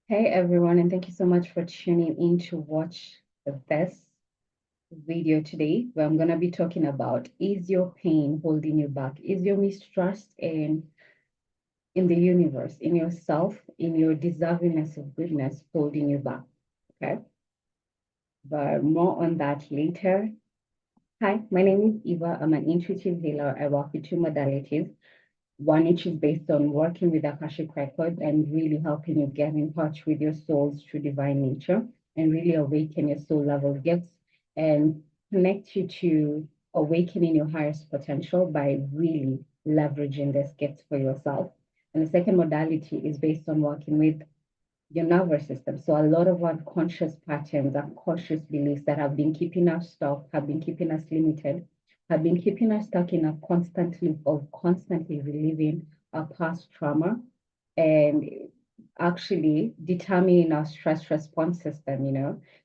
Hey everyone, and thank you so much for tuning in to watch this video today, where I'm going to be talking about, is your pain holding you back? Is your mistrust in the universe, in yourself, in your deservingness of goodness holding you back? Okay, but more on that later. Hi, my name is Eva. I'm an intuitive healer. I work with two modalities. One which is based on working with Akashic records and really helping you get in touch with your soul's true divine nature and really awaken your soul level gifts and connect you to awakening your highest potential by really leveraging this gift for yourself. And the second modality is based on working with your nervous system. So a lot of unconscious patterns, unconscious beliefs that have been keeping us stuck, have been keeping us limited, have been keeping us stuck in a constant loop of constantly reliving our past trauma and actually determining our stress response system.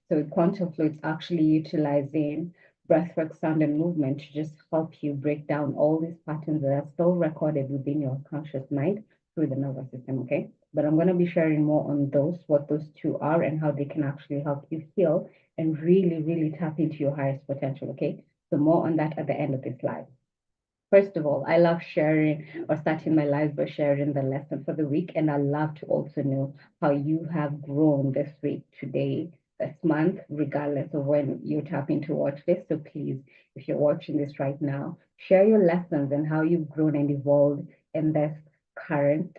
So with quantum flow, it's actually utilizing breathwork, sound, and movement to just help you break down all these patterns that are still recorded within your conscious mind through the nervous system, okay? But I'm going to be sharing more on those, what those two are, and how they can actually help you heal and really, really tap into your highest potential, okay? So more on that at the end of this live. First of all, I love sharing or starting my lives by sharing the lesson for the week. And I love to also know how you have grown this week, today, this month, regardless of when you're tapping to watch this. So please, if you're watching this right now, share your lessons and how you've grown and evolved in this current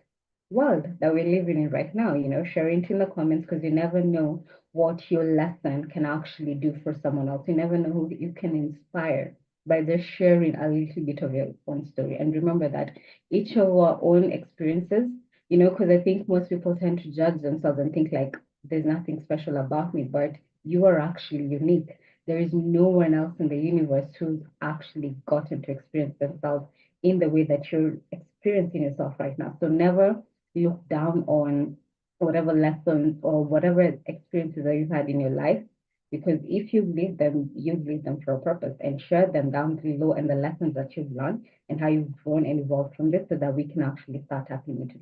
world that we're living in right now. Share it in the comments because you never know what your lesson can actually do for someone else. You never know who you can inspire by just sharing a little bit of your own story. And remember that each of our own experiences, because I think most people tend to judge themselves and think like there's nothing special about me, but you are actually unique. There is no one else in the universe who's actually gotten to experience themselves in the way that you're experiencing yourself right now. So never look down on whatever lessons or whatever experiences that you've had in your life, because if you leave them, you leave them for a purpose, and share them down below and the lessons that you've learned and how you've grown and evolved from this so that we can actually start tapping into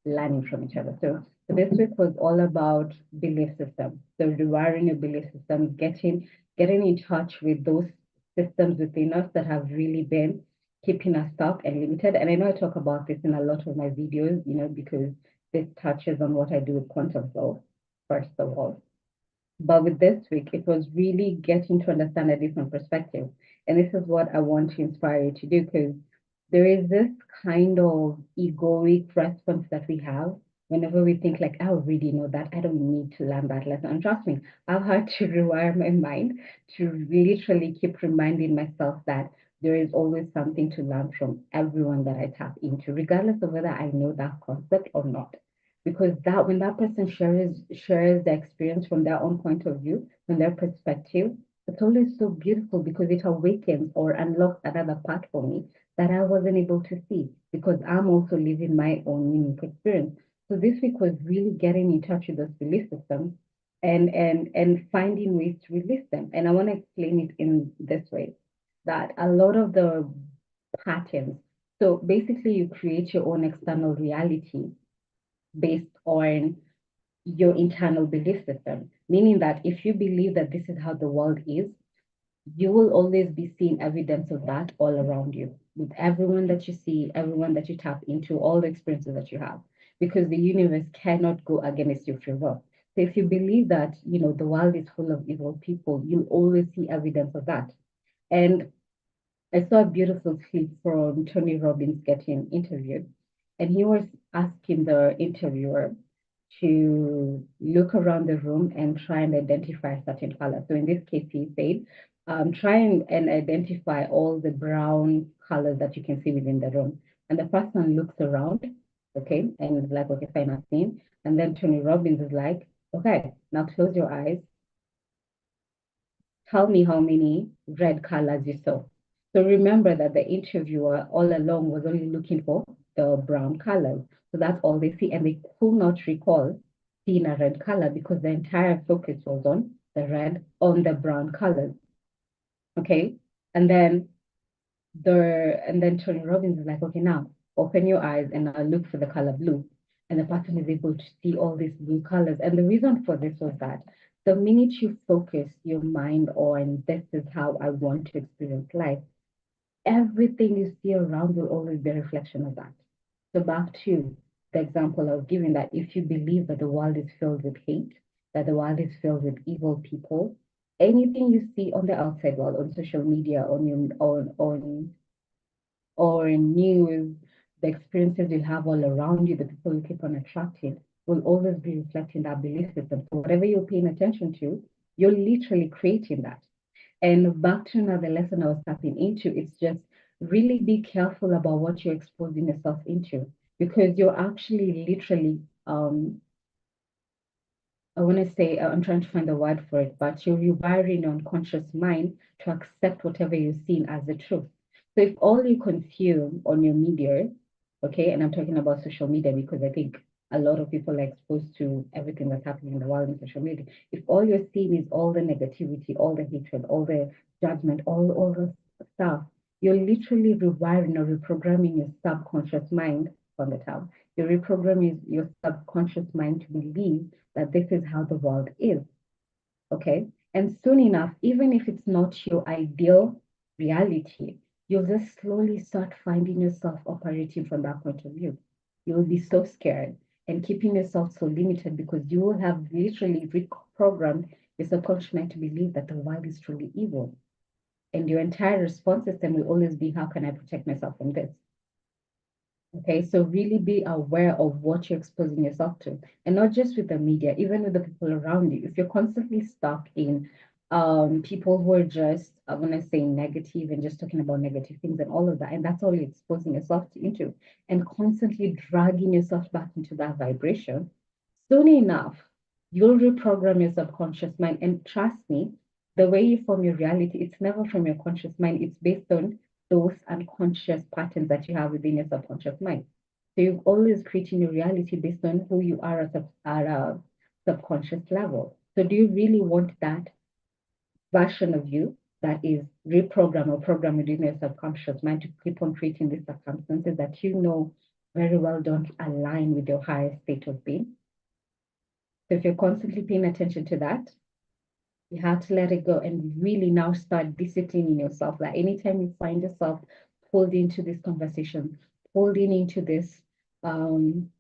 learning from each other. So this week was all about belief system. So rewiring your belief system, getting in touch with those systems within us that have really been keeping us stuck and limited. And I know I talk about this in a lot of my videos, because this touches on what I do with quantum flow, first of all. But with this week, it was really getting to understand a different perspective. And this is what I want to inspire you to do, because there is this kind of egoic response that we have whenever we think like, I already know that, I don't need to learn that lesson. And trust me, I've had to rewire my mind to literally keep reminding myself that there is always something to learn from everyone that I tap into, regardless of whether I know that concept or not, because that when that person shares the experience from their own point of view, from their perspective, it's always so beautiful because it awakens or unlocks another part for me that I wasn't able to see, because I'm also living my own unique experience. So this week was really getting in touch with those belief systems and finding ways to release them. And I want to explain it in this way, that a lot of the patterns, so basically you create your own external reality based on your internal belief system, meaning that if you believe that this is how the world is, you will always be seeing evidence of that all around you, with everyone that you see, everyone that you tap into, all the experiences that you have, because the universe cannot go against your free will. So if you believe that, the world is full of evil people, you'll always see evidence of that. And I saw a beautiful clip from Tony Robbins getting interviewed, and he was asking the interviewer to look around the room and try and identify a certain color. So in this case, he said, try and identify all the brown colors that you can see within the room. And the person looks around, okay, and is like, okay, fine, I've seen. And then Tony Robbins is like, okay, now close your eyes, tell me how many red colors you saw. So remember that the interviewer all along was only looking for the brown colors. So that's all they see. And they could not recall seeing a red color because the entire focus was on the brown colors. Okay. And then Tony Robbins is like, okay, now open your eyes and I'll look for the color blue. and the person is able to see all these blue colors. And the reason for this was that the minute you focus your mind on this is how I want to experience life, everything you see around will always be a reflection of that. So back to the example I was giving, that if you believe that the world is filled with hate, that the world is filled with evil people, anything you see on the outside world, on social media, or in news, the experiences you'll have all around you, the people you keep on attracting, will always be reflecting that belief system. So whatever you're paying attention to, you're literally creating that. And back to another lesson I was tapping into, it's just really be careful about what you're exposing yourself into, because you're actually literally I want to say, I'm trying to find the word for it, but you're rewiring your unconscious mind to accept whatever you're seeing as the truth. So if all you consume on your media, okay, and I'm talking about social media because I think a lot of people are exposed to everything that's happening in the world in social media. If all you're seeing is all the negativity, all the hatred, all the judgment, all the stuff, you're literally rewiring or reprogramming your subconscious mind from the top. You're reprogramming your subconscious mind to believe that this is how the world is. Okay. And soon enough, even if it's not your ideal reality, you'll just slowly start finding yourself operating from that point of view. You'll be so scared and keeping yourself so limited because you will have literally reprogrammed your subconscious mind to believe that the world is truly evil. And your entire response system will always be, how can I protect myself from this? Okay, so really be aware of what you're exposing yourself to, and not just with the media, even with the people around you. If you're constantly stuck in people who are just, I want to say, negative and just talking about negative things and all of that, and that's all you're exposing yourself into, and constantly dragging yourself back into that vibration, soon enough, you'll reprogram your subconscious mind. And trust me, the way you form your reality, it's never from your conscious mind. It's based on those unconscious patterns that you have within your subconscious mind. So you're always creating your reality based on who you are at a subconscious level. So do you really want that version of you that is reprogrammed or programmed within your subconscious mind to keep on creating these circumstances that you know very well don't align with your higher state of being? So if you're constantly paying attention to that, you have to let it go and really now start disciplining yourself. Like anytime you find yourself pulled into this conversation, pulled into this um,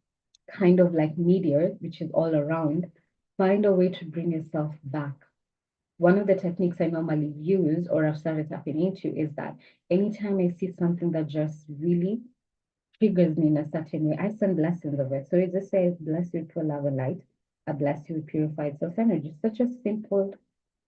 kind of like media, which is all around, find a way to bring yourself back. One of the techniques I normally use or I've started tapping into is that anytime I see something that just really triggers me in a certain way, I send blessings of it. So it just says, bless you with pure love and light. I bless you with purified self energy. Such a simple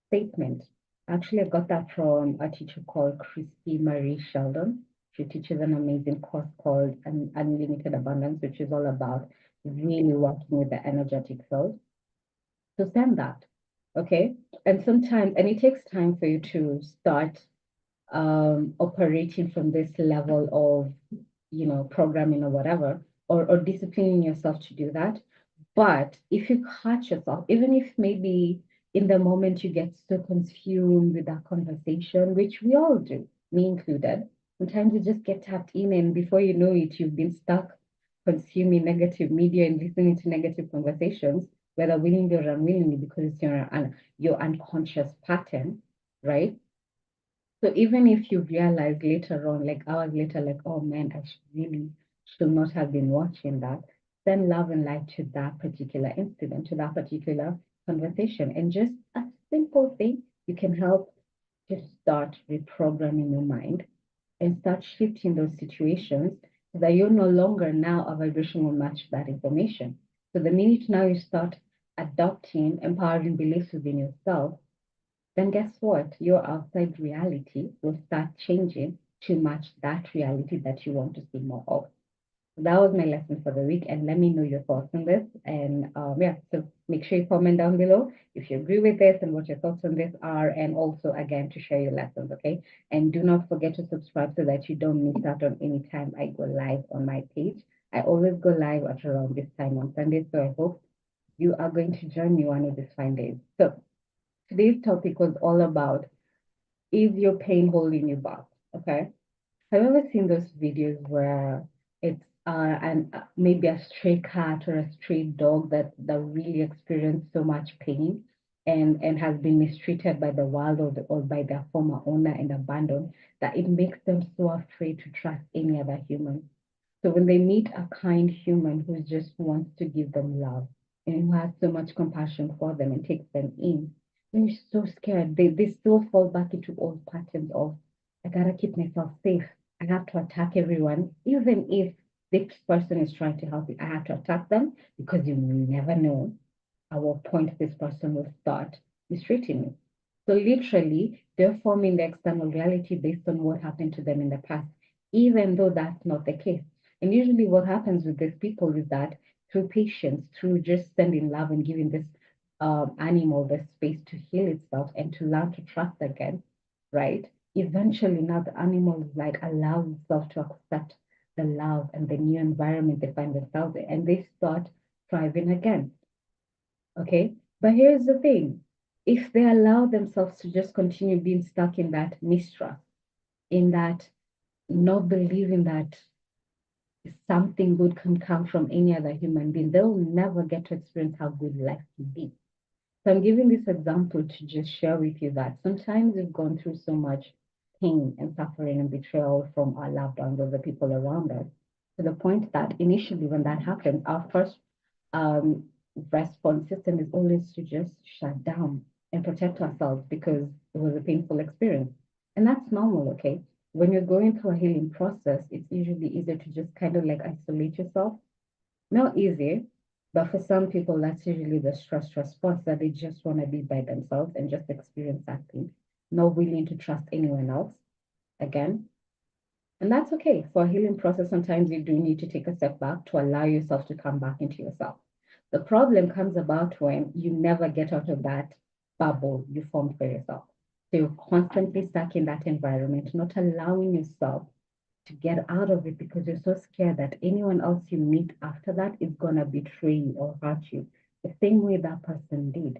statement. Actually, I got that from a teacher called Christy Marie Sheldon. She teaches an amazing course called Unlimited Abundance, which is all about really working with the energetic field. So send that, okay? And sometimes, and it takes time for you to start operating from this level of, programming or whatever, or disciplining yourself to do that. But if you catch yourself, even if maybe in the moment you get so consumed with that conversation, which we all do, me included, sometimes you just get tapped in, and before you know it, you've been stuck consuming negative media and listening to negative conversations, whether willingly or unwillingly, because it's your unconscious pattern, right? So even if you realize later on, like hours later, like, oh man, I really should not have been watching that, send love and light to that particular incident, to that particular conversation. And just a simple thing, you can help to start reprogramming your mind and start shifting those situations so that you're no longer now a vibration will match that information. So the minute now you start adopting empowering beliefs within yourself, then guess what? Your outside reality will start changing to match that reality that you want to see more of. So that was my lesson for the week, and let me know your thoughts on this. And yeah, so make sure you comment down below if you agree with this and what your thoughts on this are, and also again to share your lessons, okay? And do not forget to subscribe so that you don't miss out on any time I go live on my page. I always go live at around this time on Sunday, so I hope you are going to join me one of these fine days. So today's topic was all about, is your pain holding you back? Okay. Have you ever seen those videos where It's maybe a stray cat or a stray dog that really experienced so much pain and has been mistreated by the wild or by their former owner and abandoned, that it makes them so afraid to trust any other human. So when they meet a kind human who just wants to give them love and who has so much compassion for them and takes them in, they're so scared. They still fall back into old patterns of, I gotta keep myself safe. I have to attack everyone, even if this person is trying to help you. I have to attack them because you never know at what point this person will start mistreating you. So literally, they're forming the external reality based on what happened to them in the past, even though that's not the case. And usually, what happens with these people is that through patience, through just sending love and giving this animal the space to heal itself and to learn to trust again, right? Eventually, now the animal is like allows itself to accept the love and the new environment they find themselves in, and they start thriving again. Okay. But here's the thing, if they allow themselves to just continue being stuck in that mistrust, in that not believing that something good can come from any other human being, they'll never get to experience how good life can be. So I'm giving this example to just share with you that sometimes we've gone through so much pain and suffering and betrayal from our loved ones or the people around us, to the point that initially when that happens, our first um, response system is always to just shut down and protect ourselves because it was a painful experience. And that's normal, okay? When you're going through a healing process, it's usually easier to just kind of like isolate yourself. Not easy, but for some people, that's usually the stress response, that they just want to be by themselves and just experience that pain, not willing to trust anyone else again. And that's okay. For a healing process, sometimes you do need to take a step back to allow yourself to come back into yourself. The problem comes about when you never get out of that bubble you formed for yourself. So you're constantly stuck in that environment, not allowing yourself to get out of it because you're so scared that anyone else you meet after that is going to betray you or hurt you the same way that person did.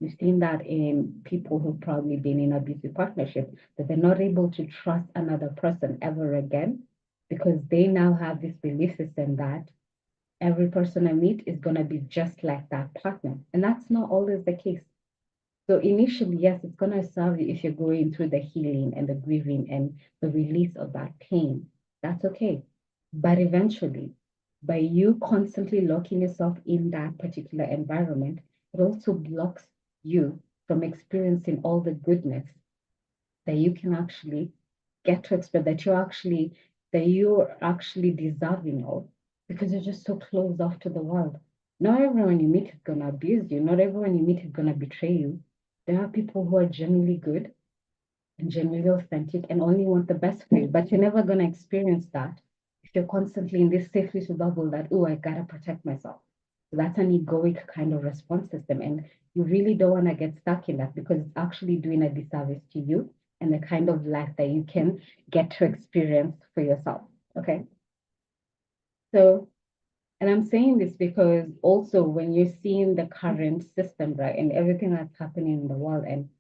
You've seen that in people who've probably been in abusive partnership, that they're not able to trust another person ever again because they now have this belief system that every person I meet is going to be just like that partner. And that's not always the case. So initially, yes, it's going to serve you if you're going through the healing and the grieving and the release of that pain. That's okay. But eventually, by you constantly locking yourself in that particular environment, it also blocks you from experiencing all the goodness that you can actually get to experience, that you're actually deserving of, because you're just so closed off to the world. Not everyone you meet is gonna abuse you, not everyone you meet is gonna betray you. There are people who are genuinely good and genuinely authentic and only want the best for you, but you're never gonna experience that if you're constantly in this safe little bubble that, oh, I gotta protect myself. So that's an egoic kind of response system. And you really don't want to get stuck in that because it's actually doing a disservice to you and the kind of life that you can get to experience for yourself. Okay. So, and I'm saying this because also when you're seeing the current system, right, and everything that's happening in the world, and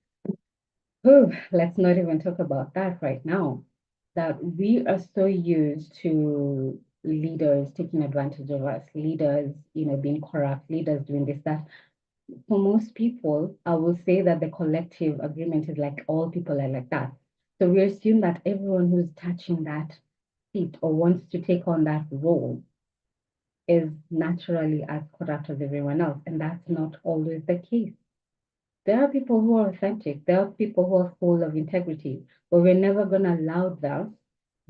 let's not even talk about that right now, that we are so used to leaders taking advantage of us, leaders, being corrupt, leaders doing this, that. For most people, I will say that the collective agreement is like all people are like that. So we assume that everyone who's touching that seat or wants to take on that role is naturally as corrupt as everyone else. And that's not always the case. There are people who are authentic, there are people who are full of integrity, but we're never going to allow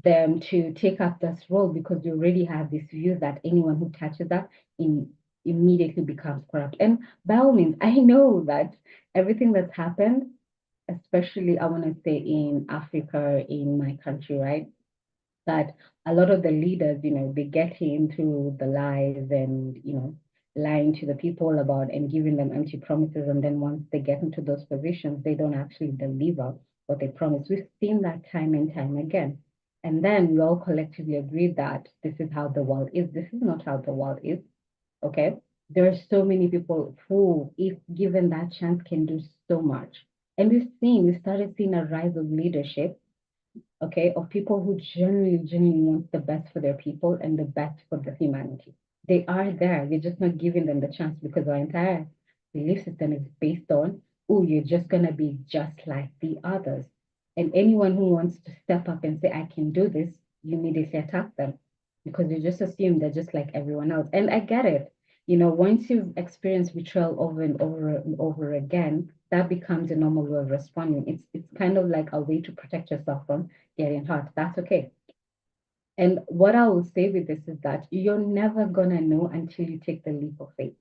them to take up this role because we already have this view that anyone who touches that in immediately becomes corrupt. And by all means, I know that everything that's happened, especially I want to say in Africa, in my country, right? That a lot of the leaders, they get in through the lies and, lying to the people about and giving them empty promises. And then once they get into those positions, they don't actually deliver what they promise. We've seen that time and time again. And then we all collectively agree that this is how the world is. This is not how the world is. Okay. There are so many people who, if given that chance, can do so much. And we started seeing a rise of leadership okay, of people who genuinely want the best for their people and the best for the humanity. They are there. We're just not giving them the chance because our entire belief system is based on, oh, you're just gonna be just like the others. And anyone who wants to step up and say, I can do this, you immediately attack them because you just assume they're just like everyone else. And I get it. You know, once you've experienced betrayal over and over and over again, that becomes a normal way of responding. It's kind of like a way to protect yourself from getting hurt. That's okay. And what I will say with this is that you're never gonna know until you take the leap of faith.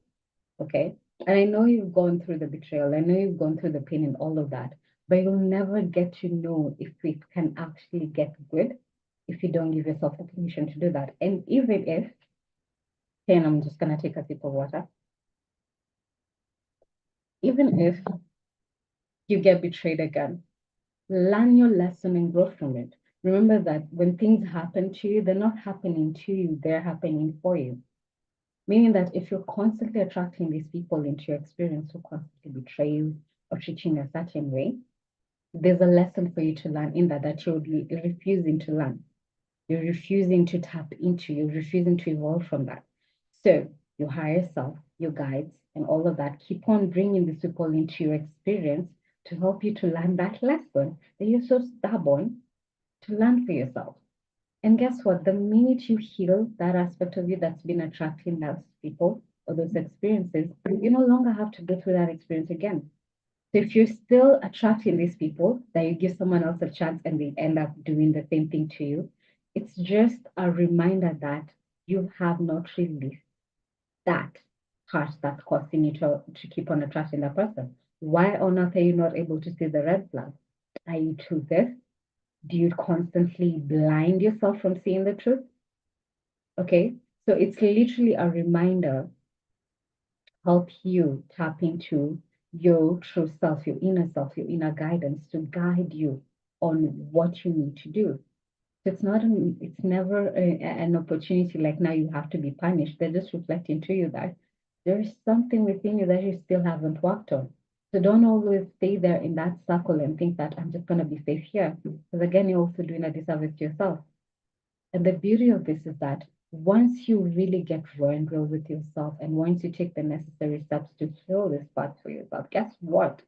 Okay. And I know you've gone through the betrayal, I know you've gone through the pain and all of that, but you'll never get to know if it can actually get good if you don't give yourself the permission to do that. And even if, and I'm just gonna take a sip of water, even if you get betrayed again, learn your lesson and grow from it. Remember that when things happen to you, they're not happening to you, they're happening for you. Meaning that if you're constantly attracting these people into your experience who constantly betray you or treat you in a certain way, there's a lesson for you to learn in that you're refusing to learn. You're refusing to tap into, you're refusing to evolve from that. So your higher self, your guides, and all of that keep on bringing these people into your experience to help you to learn that lesson that you're so stubborn to learn for yourself. And guess what? The minute you heal that aspect of you that's been attracting those people or those experiences, you no longer have to go through that experience again. So if you're still attracting these people, that you give someone else a chance and they end up doing the same thing to you, it's just a reminder that you have not released that part that's causing you to keep on attracting that person. Why on earth are you not able to see the red flag? Are you too this? Do you constantly blind yourself from seeing the truth? Okay. So it's literally a reminder to help you tap into your true self, your inner self, your inner guidance to guide you on what you need to do. So it's never an opportunity like now you have to be punished. They're just reflecting to you that there is something within you that you still haven't worked on. So don't always stay there in that circle and think that I'm just going to be safe here. Because again, you're also doing a disservice to yourself. And the beauty of this is that once you really get raw and real with yourself, and once you take the necessary steps to heal this part for yourself, guess what?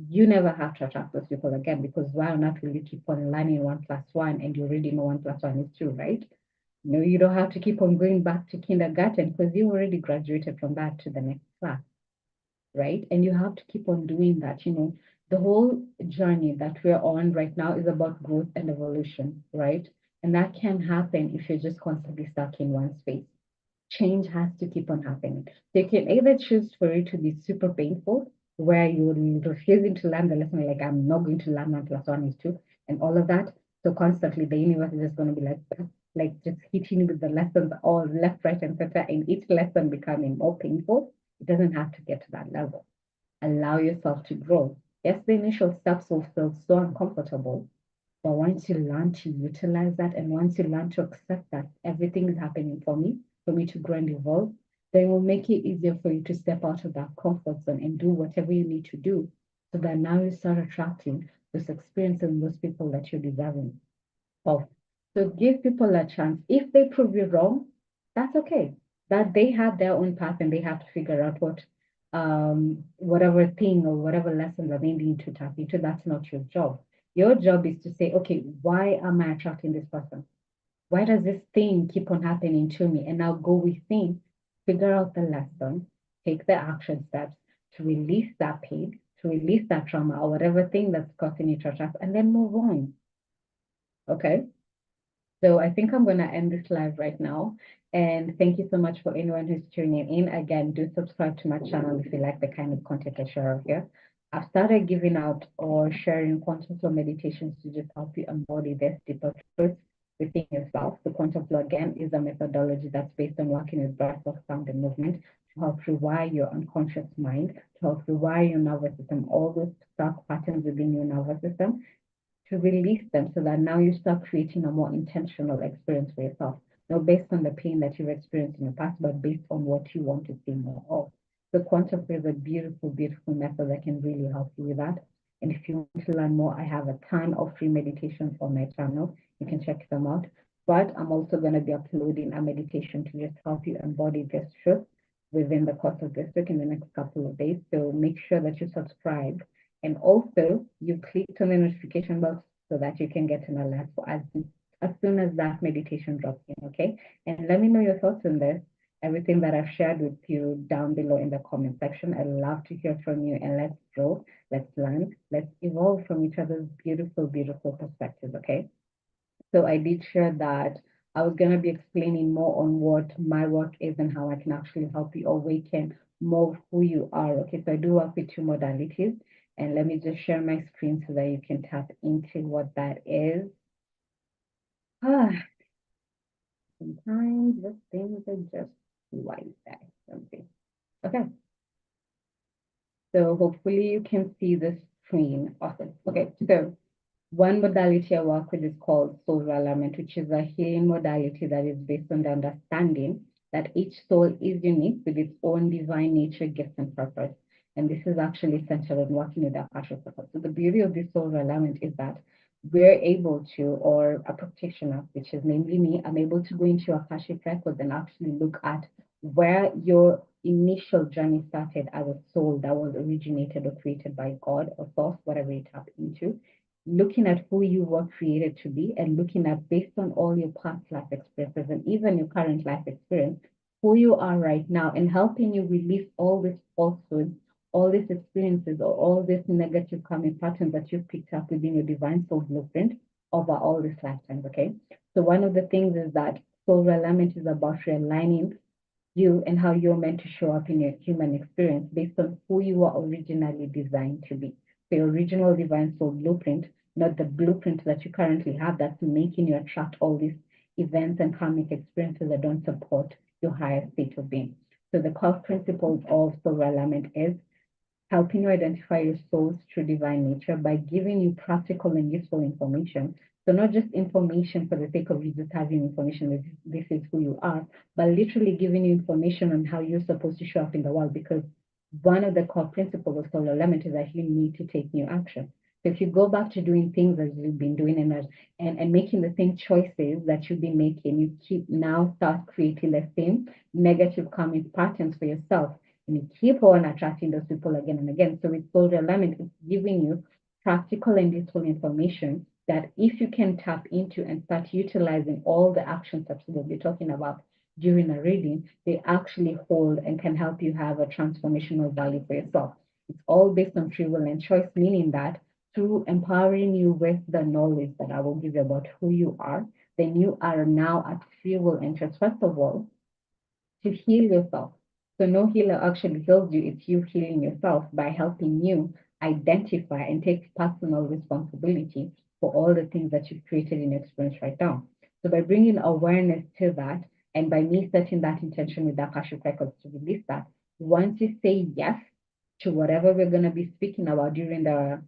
You never have to attract those people again because why not will you keep on learning 1+1 and you already know 1+1 is 2, right? No, you don't have to keep on going back to kindergarten because you already graduated from that to the next class, right? And you have to keep on doing that. You know, the whole journey that we're on right now is about growth and evolution, right? And that can happen if you're just constantly stuck in one space. Change has to keep on happening. So you can either choose for it to be super painful, where you're refusing to learn the lesson, like I'm not going to learn 1+1 is 2, and all of that. So constantly the universe is just going to be like just hitting you with the lessons all left, right, and center, and each lesson becoming more painful. It doesn't have to get to that level. Allow yourself to grow. Yes, the initial steps will feel so uncomfortable, but once you learn to utilize that and once you learn to accept that everything is happening for me to grow and evolve, then it will make it easier for you to step out of that comfort zone and do whatever you need to do so that now you start attracting those experiences and those people that you're deserving of. So give people a chance. If they prove you wrong, that's okay. That they have their own path and they have to figure out whatever thing or whatever lesson that they need to tap into. That's not your job. Your job is to say, okay, why am I attracting this person? Why does this thing keep on happening to me? And now go within, figure out the lesson, take the action steps to release that pain, to release that trauma or whatever thing that's causing you to attract, and then move on. Okay. So I think I'm going to end this live right now. And thank you so much for anyone who's tuning in. Again, do subscribe to my channel if you like the kind of content I share here. I've started giving out or sharing quantum flow meditations to just help you embody this deeper truth within yourself. The quantum flow, again, is a methodology that's based on working with breath work, sound, and movement to help rewire your unconscious mind, to help rewire your nervous system, all those stuck patterns within your nervous system to release them so that now you start creating a more intentional experience for yourself. Not based on the pain that you've experienced in the past, but based on what you want to see more of. So quantum play is a beautiful, beautiful method that can really help you with that. And if you want to learn more, I have a ton of free meditations on my channel. You can check them out. But I'm also going to be uploading a meditation to just help you embody this truth within the course of this week in the next couple of days. So make sure that you subscribe and also you click on the notification box so that you can get an alert for as soon as that meditation drops in, okay? And let me know your thoughts on this, everything that I've shared with you down below in the comment section. I'd love to hear from you, and let's grow, let's learn, let's evolve from each other's beautiful, beautiful perspectives, okay? So I did share that I was going to be explaining more on what my work is and how I can actually help you awaken more of who you are. Okay, so I do work with two modalities. And let me just share my screen so that you can tap into what that is. Sometimes the things are just like that. Something. Okay, so hopefully you can see the screen. Awesome. Okay, so one modality I work with is called soul alignment, which is a healing modality that is based on the understanding that each soul is unique with its own divine nature, gifts, and purpose. And this is actually centered on working with the Akashic purpose. So the beauty of this soul alignment is that we're able to, or a practitioner, which is namely me, I'm able to go into Akashic records and actually look at where your initial journey started as a soul that was originated or created by God or source, whatever you tap into, looking at who you were created to be and looking at, based on all your past life experiences and even your current life experience, who you are right now, and helping you release all this falsehood, all these experiences, or all these negative karmic patterns that you've picked up within your divine soul blueprint over all these lifetimes. Okay. So one of the things is that soul alignment is about realigning you and how you're meant to show up in your human experience based on who you were originally designed to be. The original divine soul blueprint, not the blueprint that you currently have that's making you attract all these events and karmic experiences that don't support your higher state of being. So the core principles of soul alignment is helping you identify your soul's true divine nature by giving you practical and useful information. So not just information for the sake of you just having information that this is who you are, but literally giving you information on how you're supposed to show up in the world. Because one of the core principles of solar element is that you need to take new action. So if you go back to doing things as you've been doing and making the same choices that you've been making, you keep now start creating the same negative karmic patterns for yourself, and you keep on attracting those people again and again. So with soul alignment, it's giving you practical and useful information that if you can tap into and start utilizing all the action steps that we'll be talking about during a reading, they actually hold and can help you have a transformational value for yourself. It's all based on free will and choice, meaning that through empowering you with the knowledge that I will give you about who you are, then you are now at free will and choice, first of all, to heal yourself. So no healer actually heals you. It's you healing yourself by helping you identify and take personal responsibility for all the things that you've created in your experience right now. So by bringing awareness to that, and by me setting that intention with the Akashic Records to release that, once you say yes to whatever we're going to be speaking about during the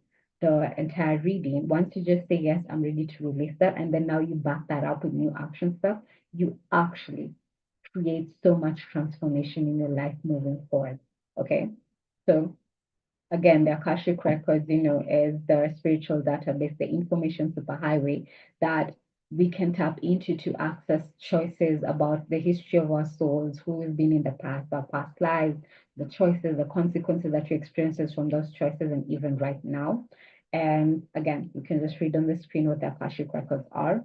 entire reading, once you just say yes, I'm ready to release that, and then now you back that up with new action stuff, you actually create so much transformation in your life moving forward. Okay. So again, the Akashic Records, is the spiritual database, the information superhighway that we can tap into to access choices about the history of our souls, who we've been in the past, our past lives, the choices, the consequences that you experiences from those choices, and even right now. And again, you can just read on the screen what the Akashic Records are.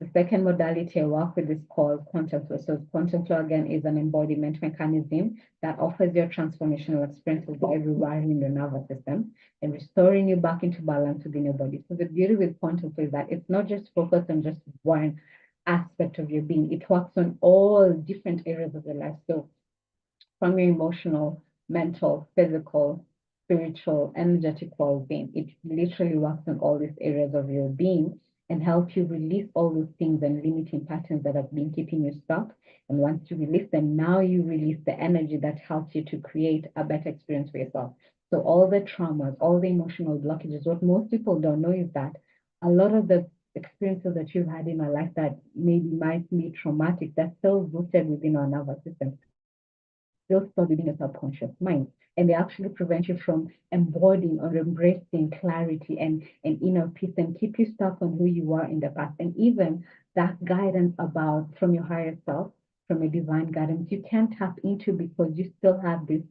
The second modality I work with is called quantum flow. So quantum flow again is an embodiment mechanism that offers your transformational experiences by rewiring your nervous system and restoring you back into balance within your body. So the beauty with quantum flow is that it's not just focused on just one aspect of your being. It works on all different areas of your life. So from your emotional, mental, physical, spiritual, energetic well-being. It literally works on all these areas of your being and help you release all those things and limiting patterns that have been keeping you stuck. And once you release them, now you release the energy that helps you to create a better experience for yourself. So all the traumas, all the emotional blockages, what most people don't know is that a lot of the experiences that you've had in our life that maybe might be traumatic, that's still rooted within our nervous system. they'll store within your subconscious mind. And they actually prevent you from embodying or embracing clarity and inner peace and keep you stuck on who you are in the past. And even that guidance about from your higher self, from a divine guidance, you can't tap into because you still have these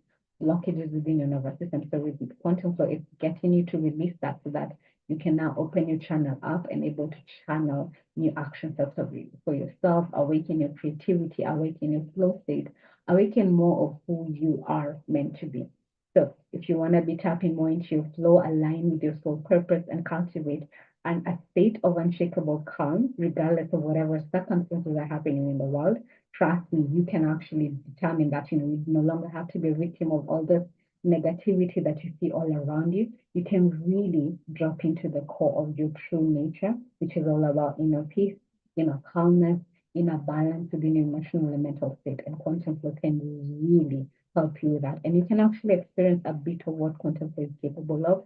blockages within your nervous system. So with quantum flow, it's getting you to release that so that you can now open your channel up and able to channel new action steps for yourself, awaken your creativity, awaken your flow state, awaken more of who you are meant to be. So if you want to be tapping more into your flow, align with your soul purpose and cultivate a state of unshakable calm, regardless of whatever circumstances are happening in the world, trust me, you can actually determine that you no longer have to be a victim of all this negativity that you see all around you. You can really drop into the core of your true nature, which is all about inner peace, inner calmness, inner balance within your emotional and mental state. And quantum flow can really help you with that. And you can actually experience a bit of what quantum flow is capable of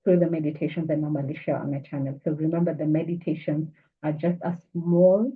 through the meditations I normally share on my channel. So remember, the meditations are just a small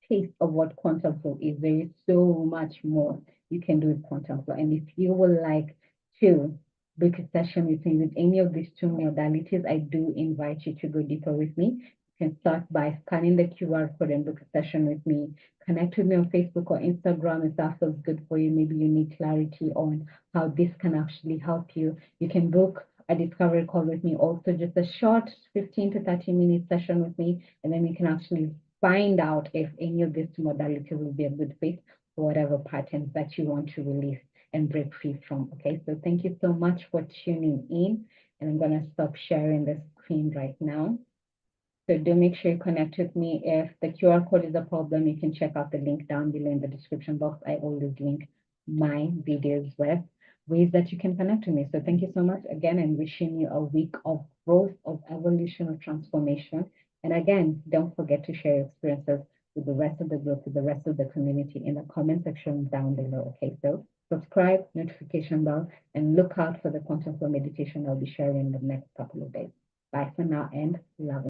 taste of what quantum flow is. There is so much more you can do with quantum flow. And if you would like to book a session with me with any of these two modalities, I do invite you to go deeper with me. You can start by scanning the QR code and book a session with me. Connect with me on Facebook or Instagram if that feels good for you. Maybe you need clarity on how this can actually help you. You can book a discovery call with me, also just a short 15 to 30-minute session with me, and then we can actually find out if any of these modalities will be a good fit for whatever patterns that you want to release and break free from. Okay, so thank you so much for tuning in. And I'm going to stop sharing the screen right now. So do make sure you connect with me. If the QR code is a problem, you can check out the link down below in the description box. I always link my videos with ways that you can connect with me. So thank you so much again, and wishing you a week of growth, of evolution, of transformation. And again, don't forget to share your experiences with the rest of the group, with the rest of the community in the comment section down below. Okay, so subscribe, notification bell, and look out for the quantum flow meditation I'll be sharing in the next couple of days. Bye for now and love.